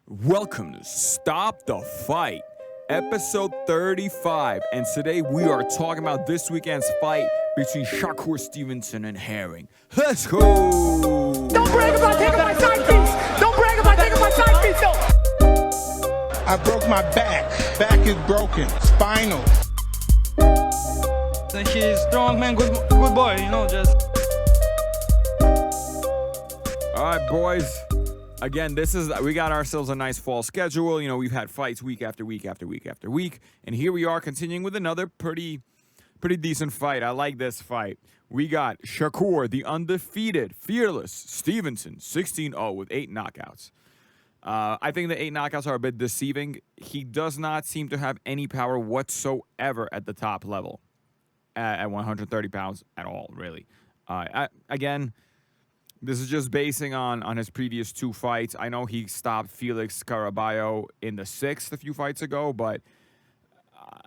Welcome to Stop the Fight, episode 35. And today we are talking about this weekend's fight between Shakur Stevenson and Herring. Let's go! Don't brag about taking my side piece! Don't brag about taking my side piece, though! I broke my back. Back is broken. Spinal. He's strong, man. Good boy. Just. All right, boys. Again, we got ourselves a nice fall schedule. We've had fights week after week after week after week. And here we are continuing with another pretty decent fight. I like this fight. We got Shakur, the undefeated, fearless Stevenson, 16-0 with 8 knockouts. I think the 8 knockouts are a bit deceiving. He does not seem to have any power whatsoever at the top level at 130 pounds at all, really. Again, this is just basing on his previous 2 fights. I know he stopped Felix Caraballo in the 6th a few fights ago, but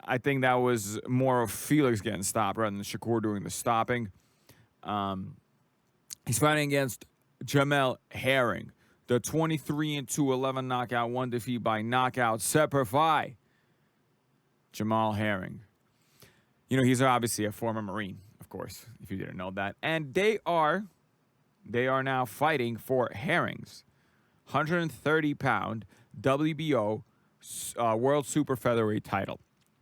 I think that was more of Felix getting stopped rather than Shakur doing the stopping. He's fighting against Jamel Herring, the 23-2, 11 knockout, 1 defeat by knockout, Semper Fi. Jamel Herring. He's obviously a former Marine, of course, if you didn't know that. And they are now fighting for Herring's 130-pound WBO World Super Featherweight title.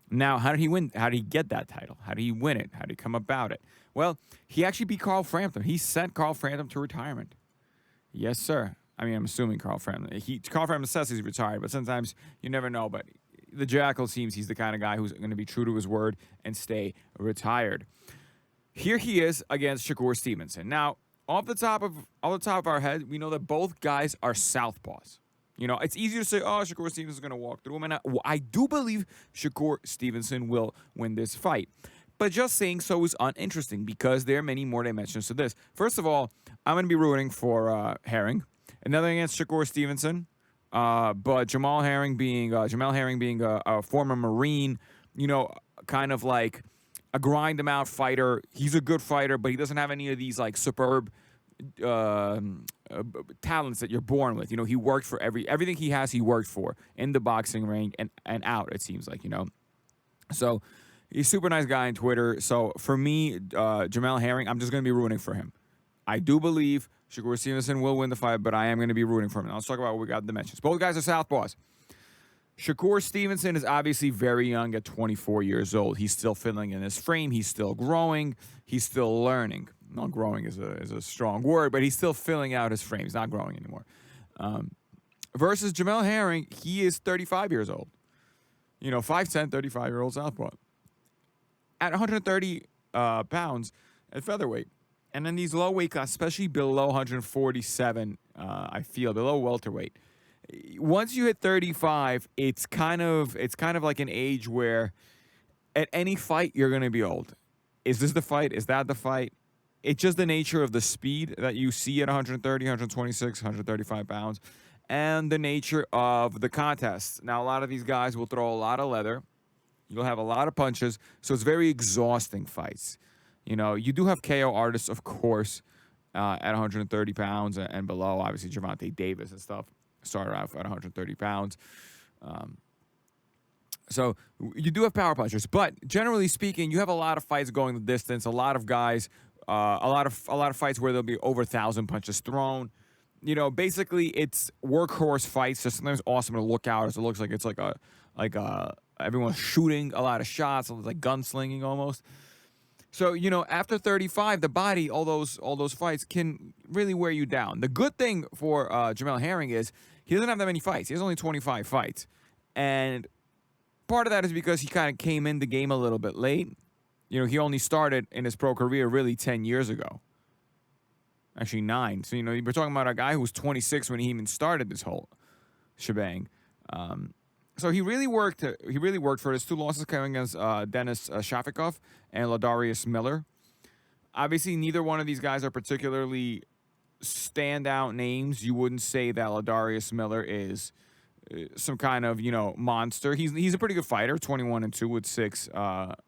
Now, how did he win? How did he get that title? How did he win it? How did he come about it? Well, he actually beat Carl Frampton. He sent Carl Frampton to retirement. Yes, sir. I mean, I'm assuming Carl Frampton. Carl Frampton says he's retired, but sometimes you never know. But the Jackal seems he's the kind of guy who's going to be true to his word and stay retired. Here he is against Shakur Stevenson. Now, off the top of our head, we know that both guys are southpaws. It's easy to say, oh, Shakur Stevenson is going to walk through him. And I do believe Shakur Stevenson will win this fight. But just saying so is uninteresting because there are many more dimensions to this. First of all, I'm going to be rooting for Herring. Another against Shakur Stevenson. But Jamel Herring being a former Marine, kind of like a grind him out fighter. He's a good fighter, but he doesn't have any of these like superb talents that you're born with. He worked for everything he has. He worked for in the boxing ring and out. It seems like So he's a super nice guy on Twitter. So for me, Jamel Herring, I'm just going to be rooting for him. I do believe Shakur Stevenson will win the fight, but I am going to be rooting for him. Now let's talk about what we got in the dimensions. Both guys are southpaws. Shakur Stevenson is obviously very young at 24 years old. He's still filling in his frame. He's still growing. He's still learning. Not growing is a strong word, but he's still filling out his frame. He's not growing anymore. Versus Jamel Herring, he is 35 years old. 5'10", 35-year-old southpaw. At 130 pounds at featherweight. And then these low weight class, especially below 147, I feel, below welterweight. Once you hit 35, it's kind of like an age where at any fight you're going to be old. Is this the fight? Is that the fight? It's just the nature of the speed that you see at 130, 126, 135 pounds, and the nature of the contest. Now, a lot of these guys will throw a lot of leather. You'll have a lot of punches, so it's very exhausting fights. You do have KO artists, of course, at 130 pounds and below. Obviously, Gervonta Davis and stuff started out at 130 pounds. So you do have power punchers, but generally speaking, you have a lot of fights going the distance. A lot of guys, a lot of fights where there'll be over 1,000 punches thrown. Basically, it's workhorse fights. So sometimes awesome to look out as it looks like it's like everyone's shooting a lot of shots, it's like gunslinging almost. So, after 35, the body, all those fights can really wear you down. The good thing for Jamel Herring is he doesn't have that many fights. He has only 25 fights. And part of that is because he kind of came in the game a little bit late. He only started in his pro career really 10 years ago. Actually, 9. So, we're talking about a guy who was 26 when he even started this whole shebang. So he really worked for his 2 losses coming against Denis Shafikov and Ladarius Miller. Obviously, neither one of these guys are particularly standout names. You wouldn't say that Ladarius Miller is some kind of monster. He's a pretty good fighter, 21-2 with 6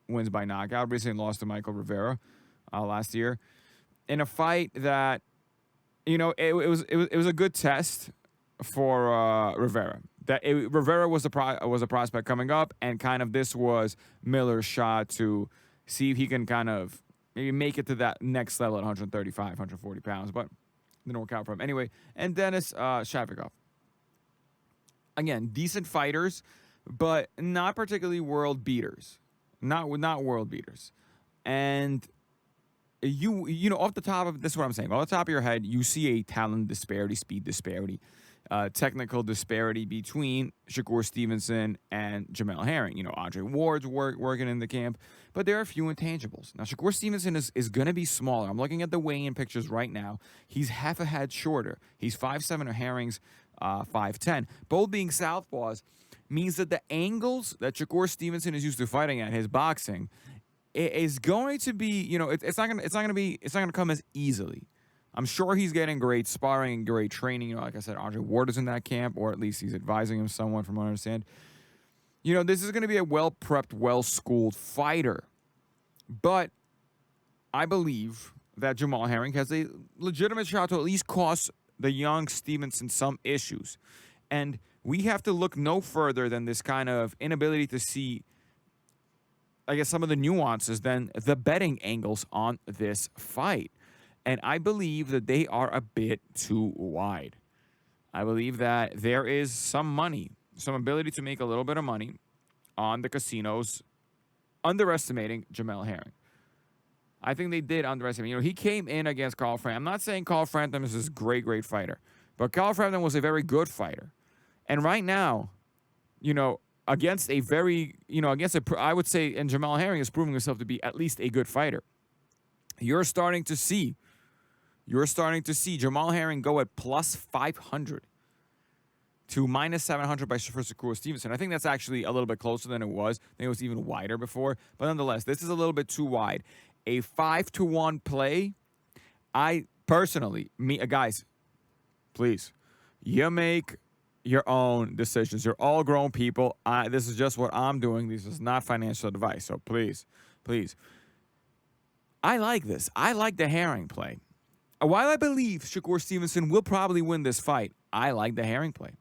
wins by knockout. Recently lost to Michael Rivera last year in a fight that it was a good test for Rivera. Rivera was a prospect coming up, and kind of this was Miller's shot to see if he can kind of maybe make it to that next level at 135, 140 pounds, but didn't work out for him. Anyway, and Denis Shafikov. Again, decent fighters, but not particularly world beaters. Not world beaters. And you know, off the top of this is what I'm saying. Off the top of your head, you see a talent disparity, speed disparity, technical disparity between Shakur Stevenson and Jamel Herring. You know, Andre Ward's working in the camp, but there are a few intangibles. Now, Shakur Stevenson is going to be smaller. I'm looking at the weigh-in pictures right now. He's half a head shorter. He's 5'7", or Herring's 5'10". Both being southpaws means that the angles that Shakur Stevenson is used to fighting at, his boxing, is going to be, you know, it's not gonna come as easily. I'm sure he's getting great sparring and great training. You know, like I said, Andre Ward is in that camp, or at least he's advising him somewhat, from what I understand. You know, this is going to be a well-prepped, well-schooled fighter. But I believe that Jamal Herring has a legitimate shot to at least cause the young Stevenson some issues. And we have to look no further than this kind of inability to see, I guess, some of the nuances than the betting angles on this fight. And I believe that they are a bit too wide. I believe that there is some money, some ability to make a little bit of money on the casinos underestimating Jamel Herring. I think they did underestimate. You know, he came in against Carl Frampton. I'm not saying Carl Frampton is this great fighter, but Carl Frampton was a very good fighter. And right now, you know, against a very, you know, I would say, and Jamel Herring is proving himself to be at least a good fighter. You're starting to see Jamal Herring go at plus 500 to minus 700 for Shakur Stevenson. I think that's actually a little bit closer than it was. I think it was even wider before. But nonetheless, this is a little bit too wide. A 5-1 play, I personally, guys, please, you make your own decisions. You're all grown people. This is just what I'm doing. This is not financial advice. So please. I like this. I like the Herring play. While I believe Shakur Stevenson will probably win this fight, I like the Herring play.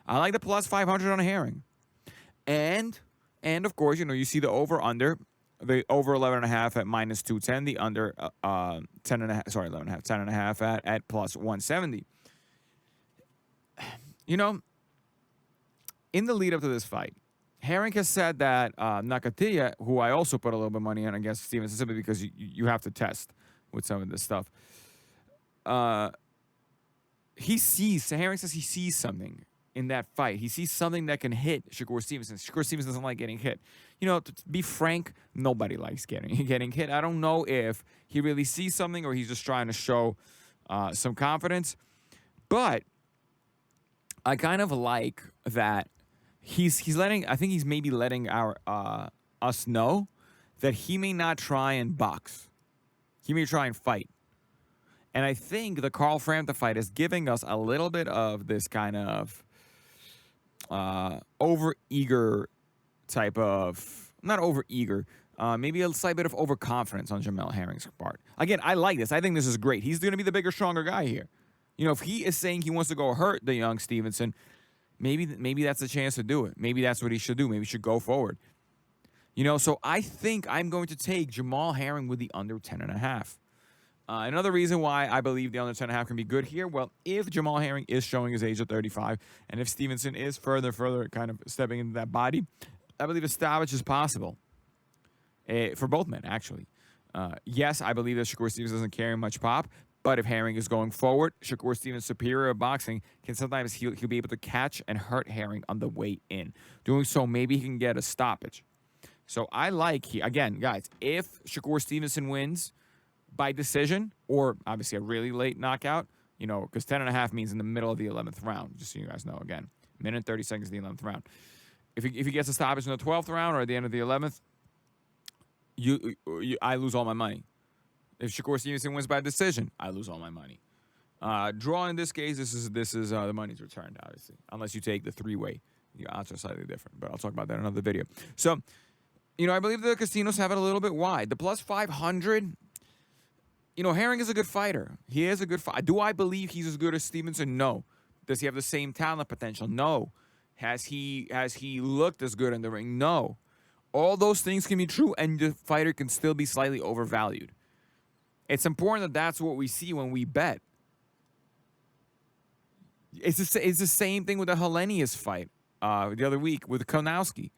I like the plus 500 on Herring. And of course, you know, you see the over-under. The over 11.5 at minus 210. The under 10.5. Sorry, 11.5. 10.5 at plus 170. You know, in the lead up to this fight, Herring has said that Nakatilla, who I also put a little bit of money on against Stevenson, simply because you have to test with some of this stuff. Herring says he sees something in that fight. He sees something that can hit Shakur Stevenson. Shakur Stevenson doesn't like getting hit. You know, to be frank, nobody likes getting hit. I don't know if he really sees something or he's just trying to show some confidence. But I kind of like that he's letting, I think he's maybe letting us know that he may not try and box. He may try and fight. And I think the Carl Frampton fight is giving us a little bit of this kind of over-eager type of, not over-eager, maybe a slight bit of overconfidence on Jamel Herring's part. Again, I like this. I think this is great. He's going to be the bigger, stronger guy here. You know, if he is saying he wants to go hurt the young Stevenson, maybe that's the chance to do it. Maybe that's what he should do. Maybe he should go forward. You know, so I think I'm going to take Jamal Herring with the under 10.5. Another reason why I believe the under 10.5 can be good here, well, if Jamal Herring is showing his age of 35, and if Stevenson is further kind of stepping into that body, I believe a stoppage is possible for both men, actually. Yes, I believe that Shakur Stevenson doesn't carry much pop, but if Herring is going forward, Shakur Stevens' superior at boxing can sometimes he'll be able to catch and hurt Herring on the way in. Doing so, maybe he can get a stoppage. So I like, again, guys, if Shakur Stevenson wins by decision, or obviously a really late knockout, you know, because 10.5 means in the middle of the 11th round, just so you guys know, again, minute and 30 seconds in the 11th round. If he gets a stoppage in the 12th round or at the end of the 11th, I lose all my money. If Shakur Stevenson wins by decision, I lose all my money. Draw in this case, this is the money's returned, obviously, unless you take the three-way. The odds are slightly different, but I'll talk about that in another video. So, you know, I believe the casinos have it a little bit wide. The plus 500, you know, Herring is a good fighter. He is a good fighter. Do I believe he's as good as Stevenson? No. Does he have the same talent potential? No. Has he looked as good in the ring? No. All those things can be true, and the fighter can still be slightly overvalued. It's important that that's what we see when we bet. It's the same thing with the Hellenius fight the other week with Konowski.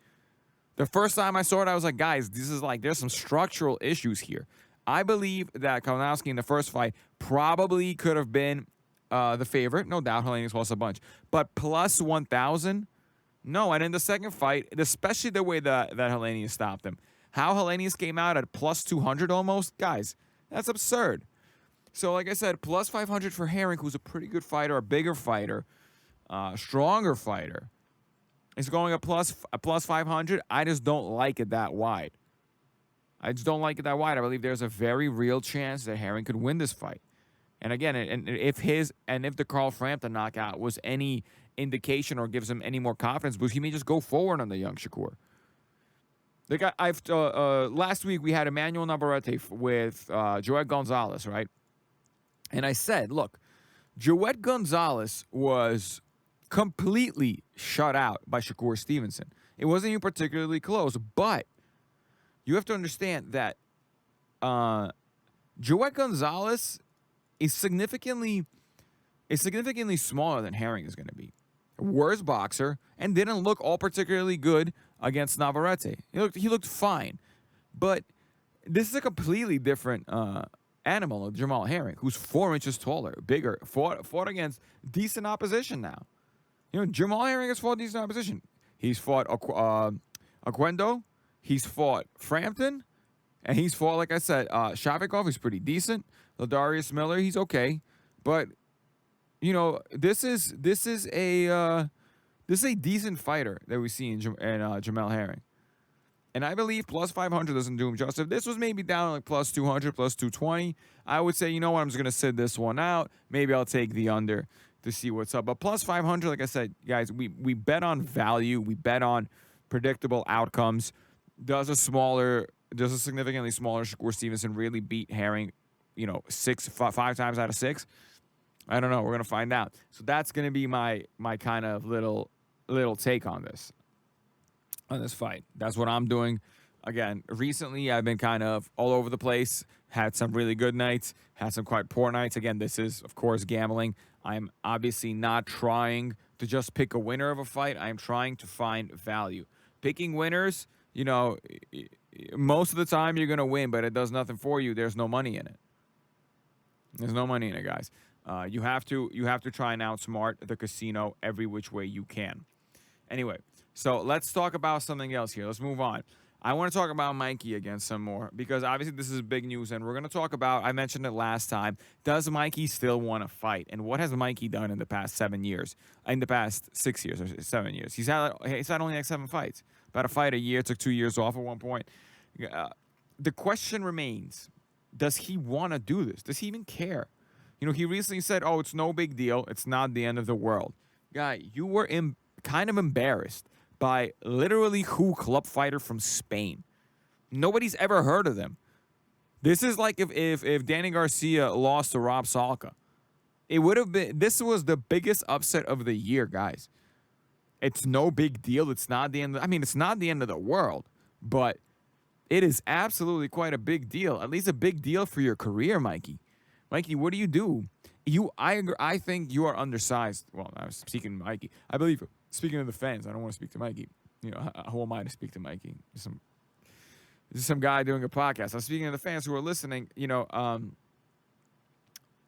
The first time I saw it, I was like, guys, this is like, there's some structural issues here. I believe that Konowski in the first fight probably could have been the favorite. No doubt, Hellenius lost a bunch. But plus 1,000? No. And in the second fight, especially the way that Hellenius stopped him, how Hellenius came out at plus 200 almost, guys, that's absurd. So, like I said, plus 500 for Herring, who's a pretty good fighter, a bigger fighter, stronger fighter. It's going a plus 500. I just don't like it that wide. I I believe there's a very real chance that Herring could win this fight. And again, if the Carl Frampton knockout was any indication or gives him any more confidence boost, he may just go forward on the young Shakur. Last week we had Emmanuel Navarrete with Joet Gonzalez, right? And I said, look, Joet Gonzalez was completely shut out by Shakur Stevenson. It wasn't even particularly close, but you have to understand that Joet Gonzalez is significantly smaller than Herring is going to be. Worse boxer, and didn't look all particularly good against Navarrete. He looked fine, but this is a completely different animal of Jamal Herring, who's 4 inches taller, bigger, fought against decent opposition now. You know, Jamal Herring has fought decent opposition. He's fought Oquendo, he's fought Frampton, and he's fought, like I said, Shafikov. He's pretty decent. Ladarius Miller, he's okay, but you know, this is a decent fighter that we see in Jamal Herring. And I believe plus 500 doesn't do him justice. If this was maybe down like plus 200, plus 220, I would say, you know what, I'm just going to sit this one out. Maybe I'll take the under to see what's up. But plus 500, like I said, guys, we bet on value. We bet on predictable outcomes. Does a significantly smaller Shakur Stevenson really beat Herring, you know, 5 times out of 6? I don't know. We're going to find out. So that's going to be my kind of little take on this fight. That's what I'm doing. Again, recently I've been kind of all over the place. Had some really good nights, had some quite poor nights. Again, this is, of course, gambling. I'm obviously not trying to just pick a winner of a fight. I'm trying to find value. Picking winners, you know, most of the time you're going to win, but it does nothing for you. There's no money in it. There's no money in it, guys. You have to try and outsmart the casino every which way you can. Anyway, so let's talk about something else here. Let's move on. I want to talk about Mikey again some more because obviously this is big news, and we're going to talk about, I mentioned it last time, does Mikey still want to fight? And what has Mikey done in the past 7 years? In the past 6 years or 7 years? He's had only like 7 fights. About a fight a year, took 2 years off at one point. The question remains, does he want to do this? Does he even care? You know, he recently said, oh, it's no big deal. It's not the end of the world. Guy, you were kind of embarrassed by literally who club fighter from Spain. Nobody's ever heard of them. This is like if Danny Garcia lost to Rob Salka. It would have been, this was the biggest upset of the year, guys. It's no big deal. It's not the end. It's not the end of the world, but it is absolutely quite a big deal. At least a big deal for your career, Mikey. Mikey, what do? I think you are undersized. Well, I was speaking to Mikey. I believe, speaking to the fans, I don't want to speak to Mikey. You know, who am I to speak to Mikey? This is some guy doing a podcast. I'm speaking to the fans who are listening. You know,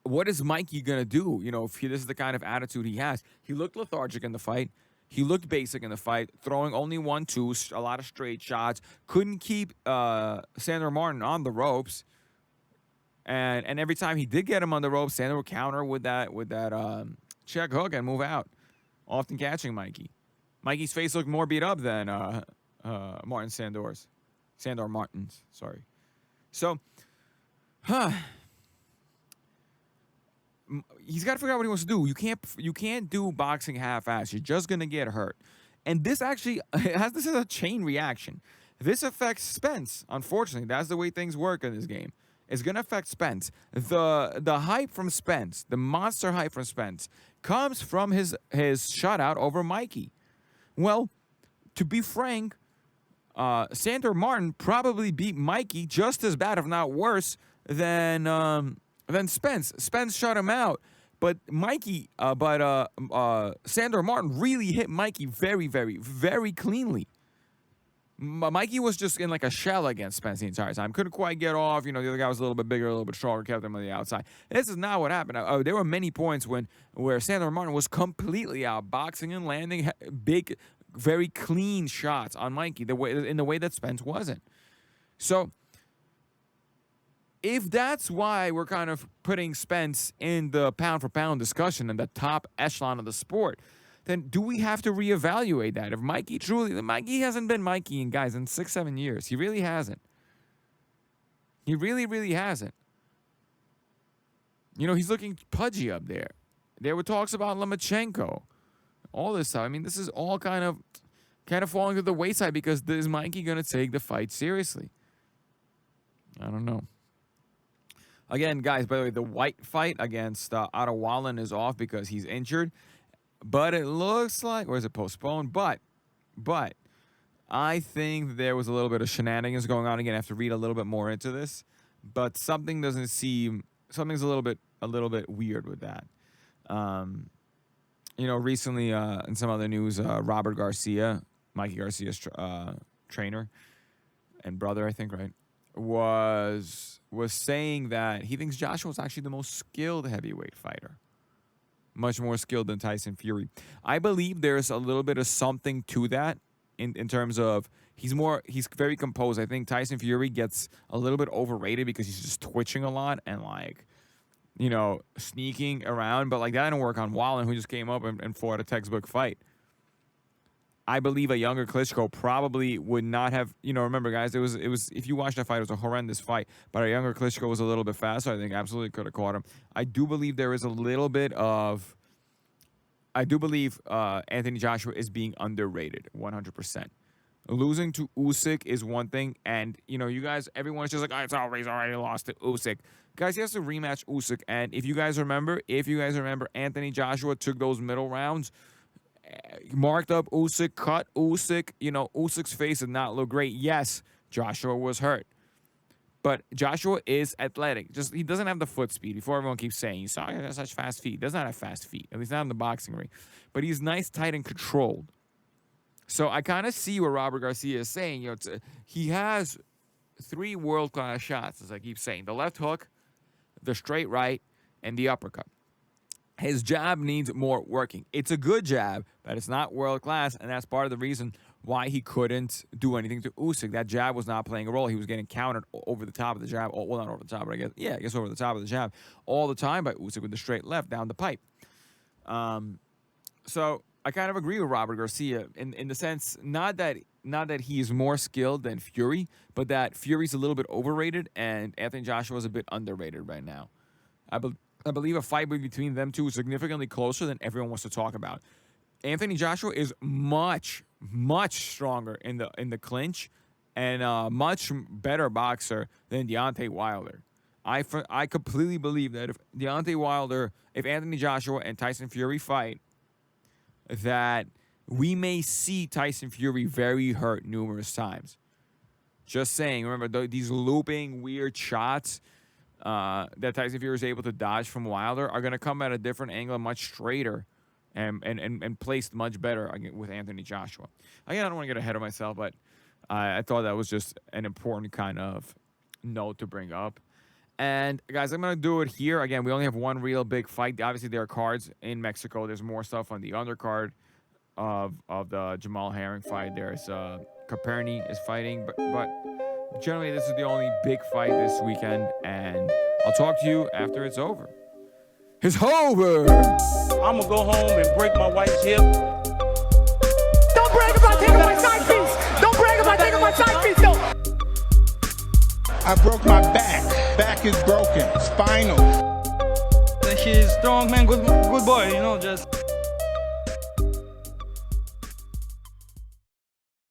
what is Mikey going to do? You know, if this is the kind of attitude he has. He looked lethargic in the fight. He looked basic in the fight, throwing only 1-2, a lot of straight shots. Couldn't keep Sandor Martin on the ropes. And every time he did get him on the ropes, Sandor would counter with that check hook and move out, often catching Mikey. Mikey's face looked more beat up than Martin Sandor's. Sandor Martin's, sorry. So, he's got to figure out what he wants to do. You can't do boxing half-assed. You're just gonna get hurt. And this actually this is a chain reaction. This affects Spence. Unfortunately, that's the way things work in this game. is going to affect Spence. The hype from Spence, the monster hype from Spence, comes from his shutout over Mikey. Well, to be frank, Sandor Martin probably beat Mikey just as bad, if not worse, than Spence. Spence shut him out, but Sandor Martin really hit Mikey very, very, very cleanly. Mikey was just in like a shell against Spence the entire time. Couldn't quite get off. The other guy was a little bit bigger, a little bit stronger, kept him on the outside. This is not what happened. There were many points where Sandor Martin was completely outboxing and landing big, very clean shots on Mikey in the way that Spence wasn't. So if that's why we're kind of putting Spence in the pound-for-pound discussion in the top echelon of the sport, then do we have to reevaluate that? If Mikey hasn't been Mikey in 6-7 years. He really hasn't. He really, really hasn't. He's looking pudgy up there. There were talks about Lomachenko. All this stuff. I mean, this is all kind of falling to the wayside because is Mikey going to take the fight seriously? I don't know. Again, guys, by the way, the White fight against Otto Wallin is off because he's injured. But it looks like, or is it postponed? But I think there was a little bit of shenanigans going on. Again, I have to read a little bit more into this. But something's a little bit weird with that. Recently in some other news, Robert Garcia, Mikey Garcia's trainer and brother, I think, right, was saying that he thinks Joshua's actually the most skilled heavyweight fighter. Much more skilled than Tyson Fury. I believe there's a little bit of something to that in terms of he's very composed. I think Tyson Fury gets a little bit overrated because he's just twitching a lot and sneaking around. But that didn't work on Wallin, who just came up and fought a textbook fight. I believe a younger Klitschko probably would not have, remember, guys, it was if you watch that fight, it was a horrendous fight, but a younger Klitschko was a little bit faster. I think absolutely could have caught him. I do believe there is a little bit of, Anthony Joshua is being underrated 100%. Losing to Usyk is one thing, and, you guys, everyone is just like, he's already lost to Usyk. Guys, he has to rematch Usyk, and if you guys remember, Anthony Joshua took those middle rounds, marked up Usyk, cut Usyk. Usyk's face did not look great. Yes, Joshua was hurt. But Joshua is athletic. Just he doesn't have the foot speed. Before everyone keeps saying he's got such fast feet. He does not have fast feet. At least not in the boxing ring. But he's nice, tight, and controlled. So I kind of see what Robert Garcia is saying. He has 3 world-class shots, as I keep saying. The left hook, the straight right, and the uppercut. His jab needs more working. It's a good jab, but it's not world-class, and that's part of the reason why he couldn't do anything to Usyk. That jab was not playing a role. He was getting countered over the top of the jab. Well, not over the top, but I guess over the top of the jab all the time by Usyk with the straight left down the pipe. So I kind of agree with Robert Garcia in the sense, not that he is more skilled than Fury, but that Fury's a little bit overrated and Anthony Joshua is a bit underrated right now. I believe a fight between them two is significantly closer than everyone wants to talk about. Anthony Joshua is much, much stronger in the clinch and a much better boxer than Deontay Wilder. I completely believe that if Anthony Joshua and Tyson Fury fight, that we may see Tyson Fury very hurt numerous times. Just saying, remember these looping weird shots that Tyson Fury is able to dodge from Wilder are going to come at a different angle, much straighter, and placed much better with Anthony Joshua. Again, I don't want to get ahead of myself, but I thought that was just an important kind of note to bring up. And, guys, I'm going to do it here. Again, we only have one real big fight. Obviously, there are cards in Mexico. There's more stuff on the undercard of the Jamal Herring fight. There's Caperni is fighting, but generally, this is the only big fight this weekend, and I'll talk to you after it's over. It's over! I'm gonna go home and break my wife's hip. Don't brag about taking my side piece. Don't brag about taking my side piece, though. I broke my back. Back is broken. Spinal. He's strong, man, good boy, just...